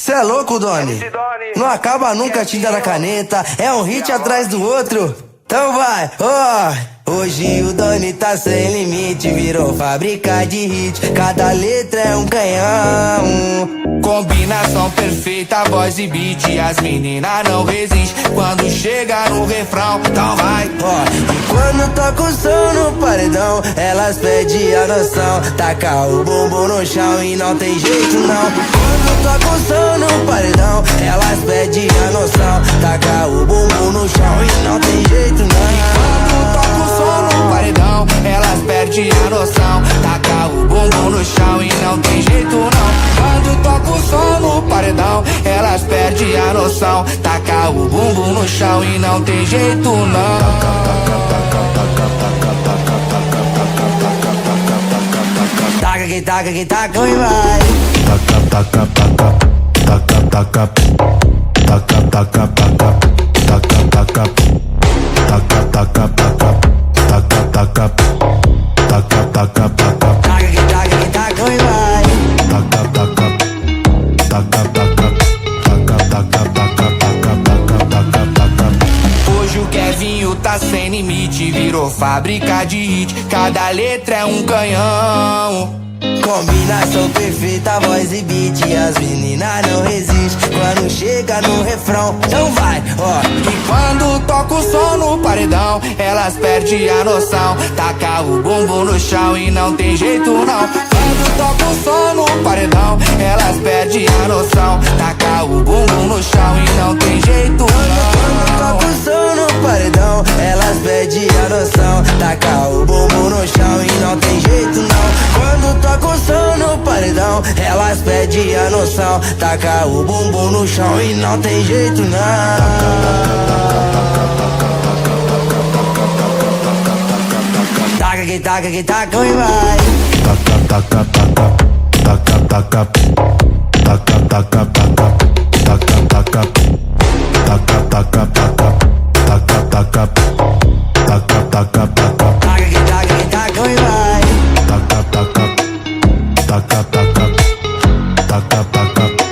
Cê é louco, Doni? Não acaba nunca a tinta da caneta, é um hit atrás do outro. Então vai, ó. Hoje o Doni tá sem limite, virou fábrica de hit, cada letra é um canhão. Combinação perfeita, voz e beat, as meninas não resistem quando chega no refrão. Então vai, ó. E quando toca o som no paredão, elas pedem a noção, taca o bumbum no chão e não tem jeito não. Quando toca o som no paredão, elas pedem a noção, taca o bumbum no chão e não tem jeito não. Quando toca o som no paredão, elas perdem a noção, taca o bumbum no chão e não tem jeito não. Quando toca o som no paredão, elas perdem a noção, taca o bumbum no chão e não tem jeito não. Taca que taca que taca e vai. Taca taca taca taca taca taca taca taca taca taca taca taca taca taca taca taca taca. Taca que taca que taca e vai. Taca taca taca taca taca taca taca taca taca taca. Hoje o Kevinho tá sem limite, virou fábrica de hit, cada letra é um canhão. Combinação perfeita, voz e beat, as meninas não resistem quando chega no refrão. Então vai, ó. E quando toca o som no paredão, elas perdem a noção, taca o bumbum no chão e não tem jeito não. Quando toca o som no paredão, elas perdem a noção, taca o bumbum no chão e não tem jeito não. Quando toca o som no paredão, elas pedem a noção, taca o bumbum no chão e não tem jeito não. Quando toca o som no paredão, elas pedem a noção, taca o bumbum no chão e não tem jeito não. Taca que taca que taca e vai. Taca taca taca taca taca taca taca taca taca taca taca taca taca taca taca taca taca. Taca que taca que taca e vai. Taca taca taca taca taca taca.